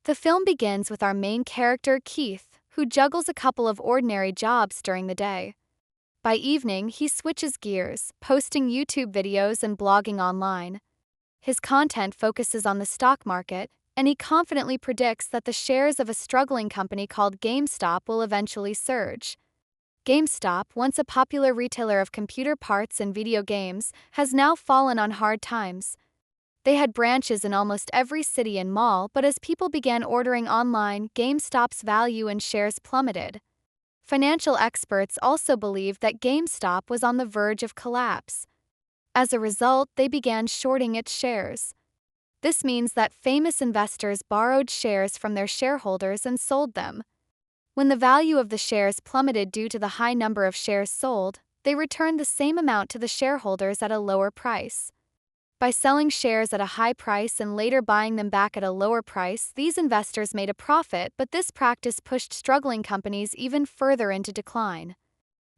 The film begins with our main character, Keith, who juggles a couple of ordinary jobs during the day. By evening, he switches gears, posting YouTube videos and blogging online. His content focuses on the stock market, and he confidently predicts that the shares of a struggling company called GameStop will eventually surge. GameStop, once a popular retailer of computer parts and video games, has now fallen on hard times. They had branches in almost every city and mall, but as people began ordering online, GameStop's value and shares plummeted. Financial experts also believed that GameStop was on the verge of collapse. As a result, they began shorting its shares. This means that famous investors borrowed shares from their shareholders and sold them. When the value of the shares plummeted due to the high number of shares sold, they returned the same amount to the shareholders at a lower price. By selling shares at a high price and later buying them back at a lower price, these investors made a profit, but this practice pushed struggling companies even further into decline.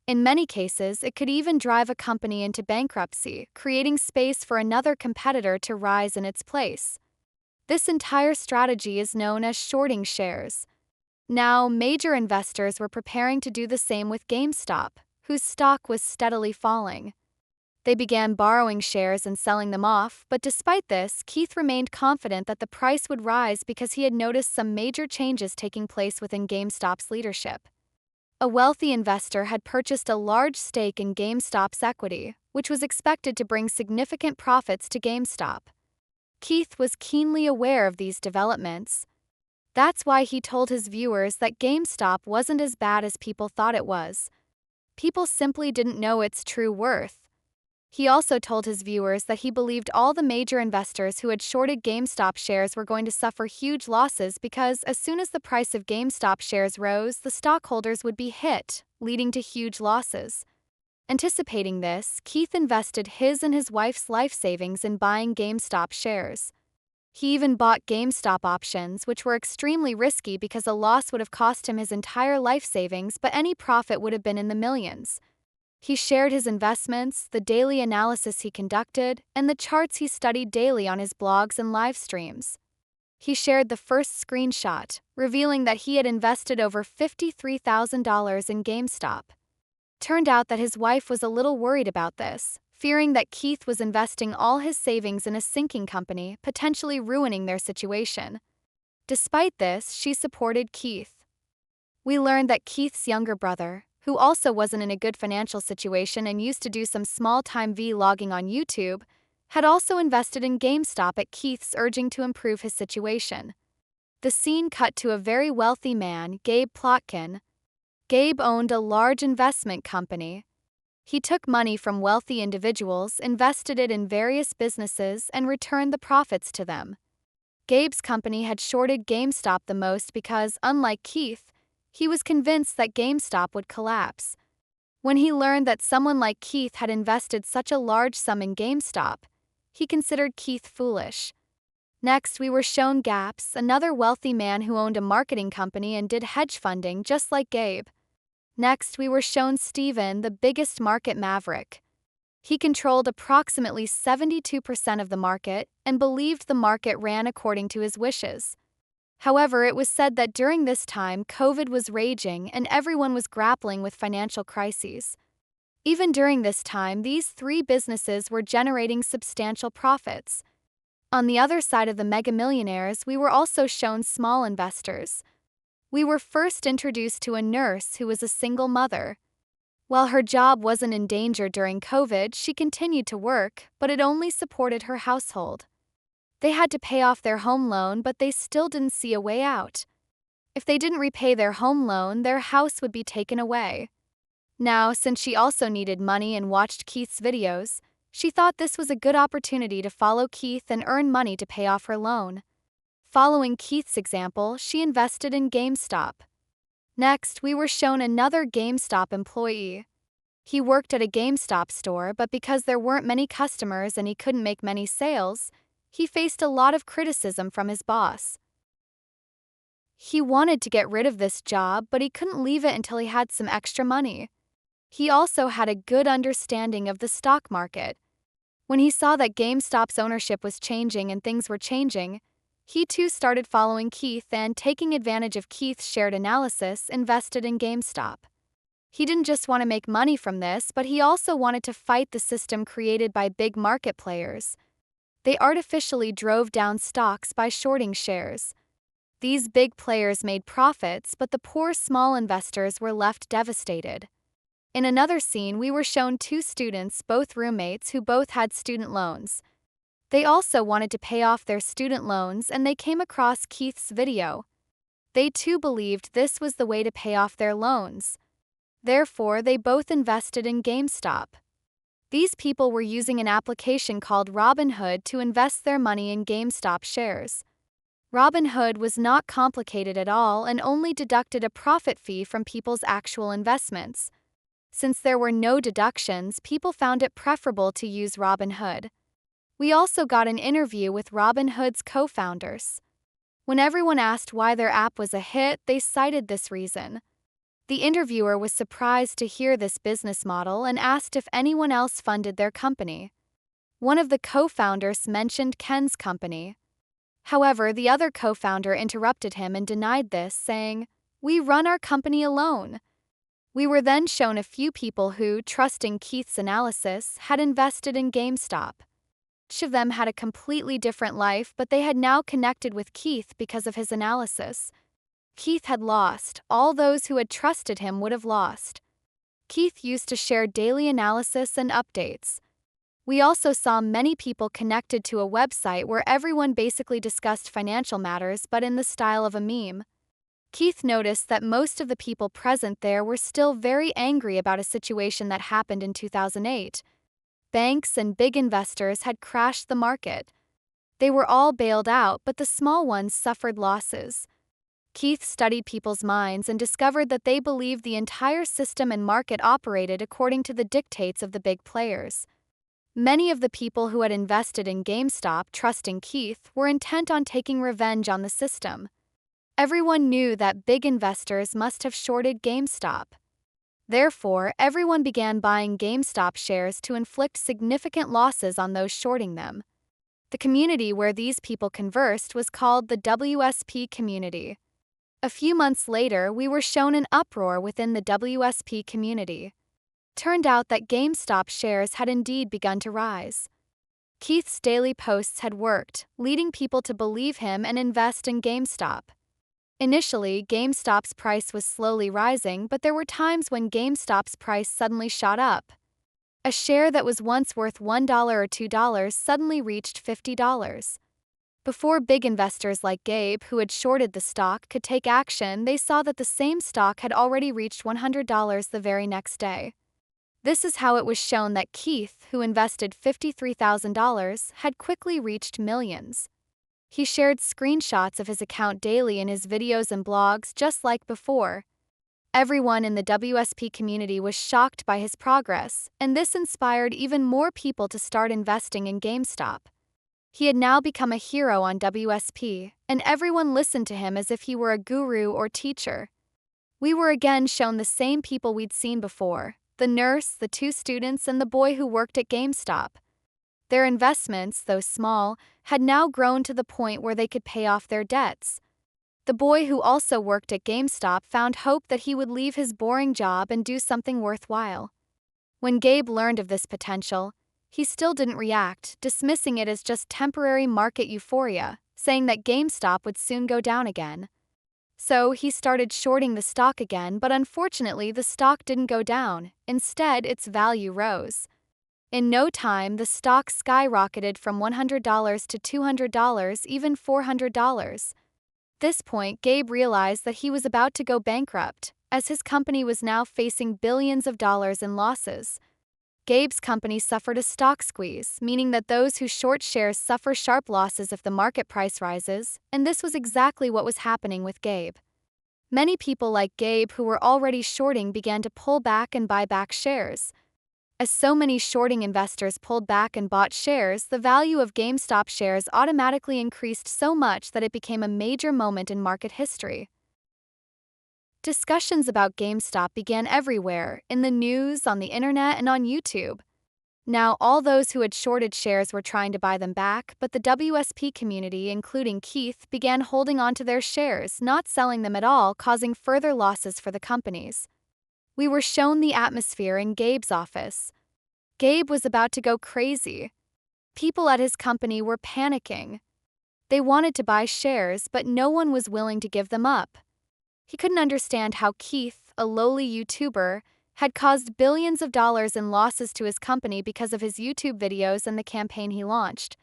In many cases, it could even drive a company into bankruptcy, creating space for another competitor to rise in its place. This entire strategy is known as shorting shares. Now, major investors were preparing to do the same with GameStop, whose stock was steadily falling. They began borrowing shares and selling them off, but despite this, Keith remained confident that the price would rise because he had noticed some major changes taking place within GameStop's leadership. A wealthy investor had purchased a large stake in GameStop's equity, which was expected to bring significant profits to GameStop. Keith was keenly aware of these developments. That's why he told his viewers that GameStop wasn't as bad as people thought it was. People simply didn't know its true worth. He also told his viewers that he believed all the major investors who had shorted GameStop shares were going to suffer huge losses because as soon as the price of GameStop shares rose, the stockholders would be hit, leading to huge losses. Anticipating this, Keith invested his and his wife's life savings in buying GameStop shares. He even bought GameStop options, which were extremely risky because a loss would have cost him his entire life savings, but any profit would have been in the millions. He shared his investments, the daily analysis he conducted, and the charts he studied daily on his blogs and live streams. He shared the first screenshot, revealing that he had invested over $53,000 in GameStop. Turned out that his wife was a little worried about this, fearing that Keith was investing all his savings in a sinking company, potentially ruining their situation. Despite this, she supported Keith. We learned that Keith's younger brother, who also wasn't in a good financial situation and used to do some small-time vlogging on YouTube, had also invested in GameStop at Keith's urging to improve his situation. The scene cut to a very wealthy man, Gabe Plotkin. Gabe owned a large investment company. He took money from wealthy individuals, invested it in various businesses, and returned the profits to them. Gabe's company had shorted GameStop the most because, unlike Keith, he was convinced that GameStop would collapse. When he learned that someone like Keith had invested such a large sum in GameStop, he considered Keith foolish. Next, we were shown Gaps, another wealthy man who owned a marketing company and did hedge funding just like Gabe. Next, we were shown Steven, the biggest market maverick. He controlled approximately 72% of the market and believed the market ran according to his wishes. However, it was said that during this time, COVID was raging and everyone was grappling with financial crises. Even during this time, these three businesses were generating substantial profits. On the other side of the mega millionaires, we were also shown small investors. We were first introduced to a nurse who was a single mother. While her job wasn't in danger during COVID, she continued to work, but it only supported her household. They had to pay off their home loan, but they still didn't see a way out. If they didn't repay their home loan, their house would be taken away. Now, since she also needed money and watched Keith's videos, she thought this was a good opportunity to follow Keith and earn money to pay off her loan. Following Keith's example, she invested in GameStop. Next, we were shown another GameStop employee. He worked at a GameStop store, but because there weren't many customers and he couldn't make many sales, he faced a lot of criticism from his boss. He wanted to get rid of this job, but he couldn't leave it until he had some extra money. He also had a good understanding of the stock market. When he saw that GameStop's ownership was changing and things were changing, He too started following Keith and, taking advantage of Keith's shared analysis, invested in GameStop. He didn't just want to make money from this, but he also wanted to fight the system created by big market players. They artificially drove down stocks by shorting shares. These big players made profits, but the poor small investors were left devastated. In another scene, we were shown two students, both roommates, who both had student loans. They also wanted to pay off their student loans, and they came across Keith's video. They too believed this was the way to pay off their loans. Therefore, they both invested in GameStop. These people were using an application called Robinhood to invest their money in GameStop shares. Robinhood was not complicated at all and only deducted a profit fee from people's actual investments. Since there were no deductions, people found it preferable to use Robinhood. We also got an interview with Robinhood's co-founders. When everyone asked why their app was a hit, they cited this reason. The interviewer was surprised to hear this business model and asked if anyone else funded their company. One of the co-founders mentioned Ken's company. However, the other co-founder interrupted him and denied this, saying, "We run our company alone." We were then shown a few people who, trusting Keith's analysis, had invested in GameStop. Each of them had a completely different life, but they had now connected with Keith because of his analysis. Keith had lost. All those who had trusted him would have lost. Keith used to share daily analysis and updates. We also saw many people connected to a website where everyone basically discussed financial matters, but in the style of a meme. Keith noticed that most of the people present there were still very angry about a situation that happened in 2008. Banks and big investors had crashed the market. They were all bailed out, but the small ones suffered losses. Keith studied people's minds and discovered that they believed the entire system and market operated according to the dictates of the big players. Many of the people who had invested in GameStop, trusting Keith, were intent on taking revenge on the system. Everyone knew that big investors must have shorted GameStop. Therefore, everyone began buying GameStop shares to inflict significant losses on those shorting them. The community where these people conversed was called the WSP community. A few months later, we were shown an uproar within the WSP community. Turned out that GameStop shares had indeed begun to rise. Keith's daily posts had worked, leading people to believe him and invest in GameStop. Initially, GameStop's price was slowly rising, but there were times when GameStop's price suddenly shot up. A share that was once worth $1 or $2 suddenly reached $50. Before big investors like Gabe, who had shorted the stock, could take action, they saw that the same stock had already reached $100 the very next day. This is how it was shown that Keith, who invested $53,000, had quickly reached millions. He shared screenshots of his account daily in his videos and blogs, just like before. Everyone in the WSP community was shocked by his progress, and this inspired even more people to start investing in GameStop. He had now become a hero on WSP, and everyone listened to him as if he were a guru or teacher. We were again shown the same people we'd seen before: the nurse, the two students, and the boy who worked at GameStop. Their investments, though small, had now grown to the point where they could pay off their debts. The boy who also worked at GameStop found hope that he would leave his boring job and do something worthwhile. When Gabe learned of this potential, he still didn't react, dismissing it as just temporary market euphoria, saying that GameStop would soon go down again. So he started shorting the stock again, but unfortunately the stock didn't go down. Instead, its value rose. In no time, the stock skyrocketed from $100 to $200, even $400. This point, Gabe realized that he was about to go bankrupt, as his company was now facing billions of dollars in losses. Gabe's company suffered a stock squeeze, meaning that those who short shares suffer sharp losses if the market price rises, and this was exactly what was happening with Gabe. Many people like Gabe who were already shorting began to pull back and buy back shares. As so many shorting investors pulled back and bought shares, the value of GameStop shares automatically increased so much that it became a major moment in market history. Discussions about GameStop began everywhere, in the news, on the internet, and on YouTube. Now, all those who had shorted shares were trying to buy them back, but the WSP community, including Keith, began holding onto their shares, not selling them at all, causing further losses for the companies. We were shown the atmosphere in Gabe's office. Gabe was about to go crazy. People at his company were panicking. They wanted to buy shares, but no one was willing to give them up. He couldn't understand how Keith, a lowly YouTuber, had caused billions of dollars in losses to his company because of his YouTube videos and the campaign he launched.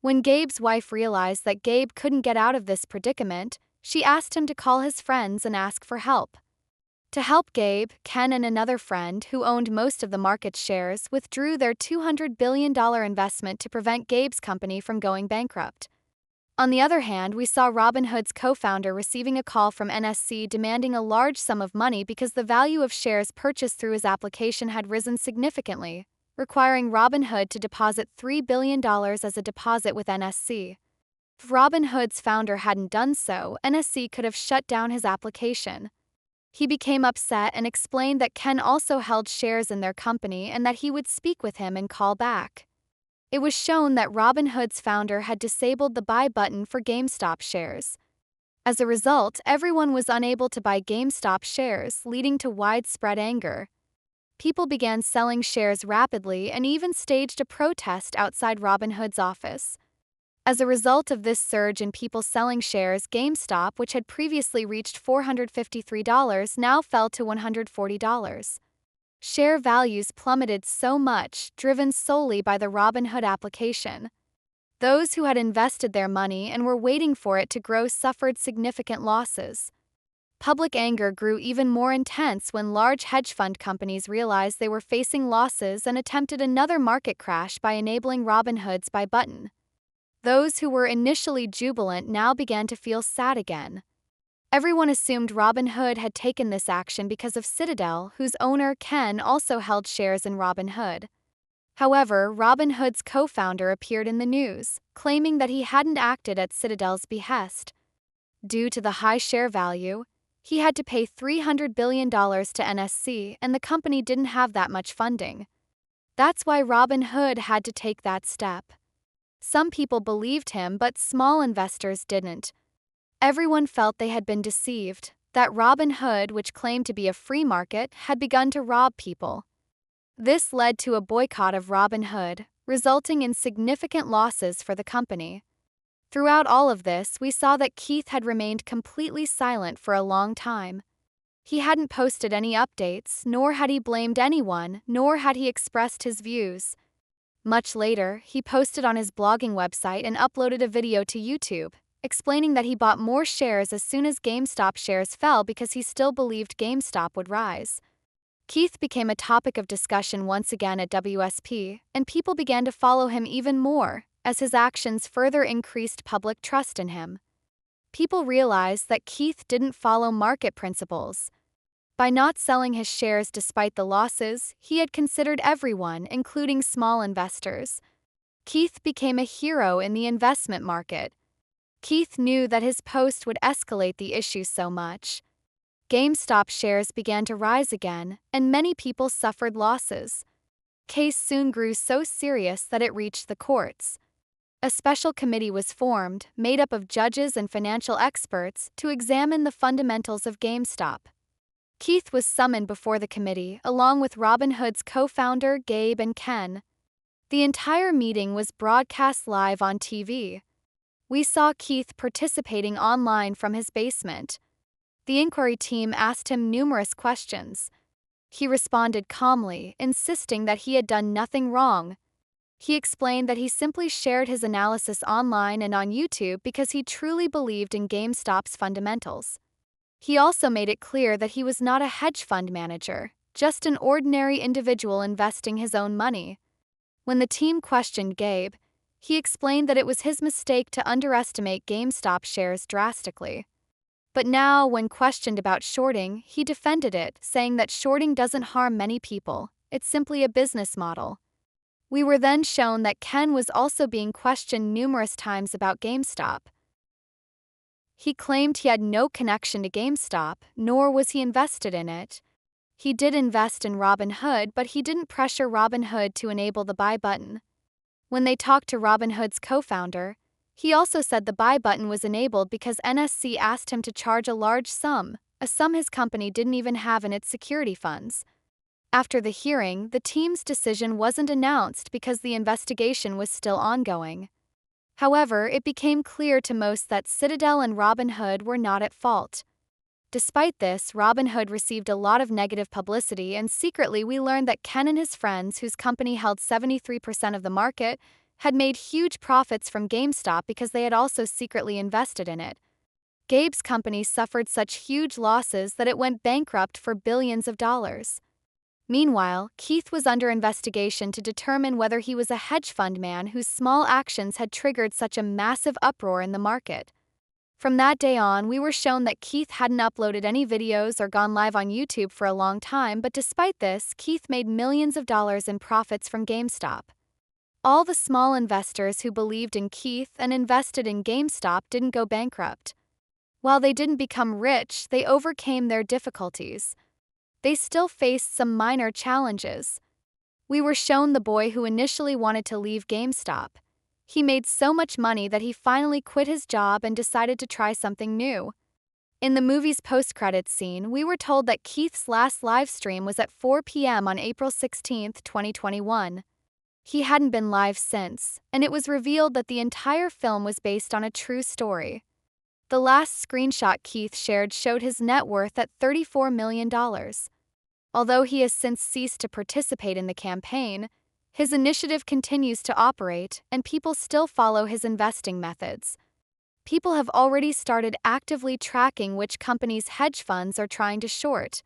When Gabe's wife realized that Gabe couldn't get out of this predicament, she asked him to call his friends and ask for help. To help Gabe, Ken and another friend, who owned most of the market's shares, withdrew their $200 billion investment to prevent Gabe's company from going bankrupt. On the other hand, we saw Robinhood's co-founder receiving a call from NSC demanding a large sum of money because the value of shares purchased through his application had risen significantly, requiring Robinhood to deposit $3 billion as a deposit with NSC. If Robinhood's founder hadn't done so, NSC could have shut down his application. He became upset and explained that Ken also held shares in their company and that he would speak with him and call back. It was shown that Robinhood's founder had disabled the buy button for GameStop shares. As a result, everyone was unable to buy GameStop shares, leading to widespread anger. People began selling shares rapidly and even staged a protest outside Robinhood's office. As a result of this surge in people selling shares, GameStop, which had previously reached $453, now fell to $140. Share values plummeted so much, driven solely by the Robinhood application. Those who had invested their money and were waiting for it to grow suffered significant losses. Public anger grew even more intense when large hedge fund companies realized they were facing losses and attempted another market crash by enabling Robinhood's buy button. Those who were initially jubilant now began to feel sad again. Everyone assumed Robinhood had taken this action because of Citadel, whose owner, Ken, also held shares in Robinhood. However, Robinhood's co-founder appeared in the news, claiming that he hadn't acted at Citadel's behest. Due to the high share value, he had to pay $300 billion to NSC, and the company didn't have that much funding. That's why Robinhood had to take that step. Some people believed him, but small investors didn't. Everyone felt they had been deceived, that Robinhood, which claimed to be a free market, had begun to rob people. This led to a boycott of Robinhood, resulting in significant losses for the company. Throughout all of this, we saw that Keith had remained completely silent for a long time. He hadn't posted any updates, nor had he blamed anyone, nor had he expressed his views. Much later, he posted on his blogging website and uploaded a video to YouTube, explaining that he bought more shares as soon as GameStop shares fell because he still believed GameStop would rise. Keith became a topic of discussion once again at WSP, and people began to follow him even more, as his actions further increased public trust in him. People realized that Keith didn't follow market principles. By not selling his shares despite the losses, he had considered everyone, including small investors. Keith became a hero in the investment market. Keith knew that his post would escalate the issue so much. GameStop shares began to rise again, and many people suffered losses. Case soon grew so serious that it reached the courts. A special committee was formed, made up of judges and financial experts, to examine the fundamentals of GameStop. Keith was summoned before the committee, along with Robinhood's co-founder Gabe and Ken. The entire meeting was broadcast live on TV. We saw Keith participating online from his basement. The inquiry team asked him numerous questions. He responded calmly, insisting that he had done nothing wrong. He explained that he simply shared his analysis online and on YouTube because he truly believed in GameStop's fundamentals. He also made it clear that he was not a hedge fund manager, just an ordinary individual investing his own money. When the team questioned Gabe, he explained that it was his mistake to underestimate GameStop shares drastically. But now, when questioned about shorting, he defended it, saying that shorting doesn't harm many people, it's simply a business model. We were then shown that Ken was also being questioned numerous times about GameStop. He claimed he had no connection to GameStop, nor was he invested in it. He did invest in Robinhood, but he didn't pressure Robinhood to enable the buy button. When they talked to Robinhood's co-founder, he also said the buy button was enabled because NSC asked him to charge a large sum, a sum his company didn't even have in its security funds. After the hearing, the team's decision wasn't announced because the investigation was still ongoing. However, it became clear to most that Citadel and Robinhood were not at fault. Despite this, Robinhood received a lot of negative publicity, and secretly we learned that Ken and his friends, whose company held 73% of the market, had made huge profits from GameStop because they had also secretly invested in it. Gabe's company suffered such huge losses that it went bankrupt for billions of dollars. Meanwhile, Keith was under investigation to determine whether he was a hedge fund man whose small actions had triggered such a massive uproar in the market. From that day on, we were shown that Keith hadn't uploaded any videos or gone live on YouTube for a long time, but despite this, Keith made millions of dollars in profits from GameStop. All the small investors who believed in Keith and invested in GameStop didn't go bankrupt. While they didn't become rich, they overcame their difficulties. They still faced some minor challenges. We were shown the boy who initially wanted to leave GameStop. He made so much money that he finally quit his job and decided to try something new. In the movie's post-credits scene, we were told that Keith's last live stream was at 4 p.m. on April 16, 2021. He hadn't been live since, and it was revealed that the entire film was based on a true story. The last screenshot Keith shared showed his net worth at $34 million. Although he has since ceased to participate in the campaign, his initiative continues to operate, and people still follow his investing methods. People have already started actively tracking which companies hedge funds are trying to short.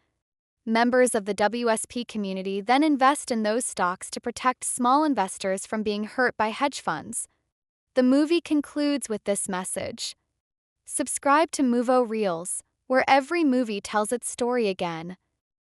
Members of the WSP community then invest in those stocks to protect small investors from being hurt by hedge funds. The movie concludes with this message: subscribe to Movo Reels, where every movie tells its story again.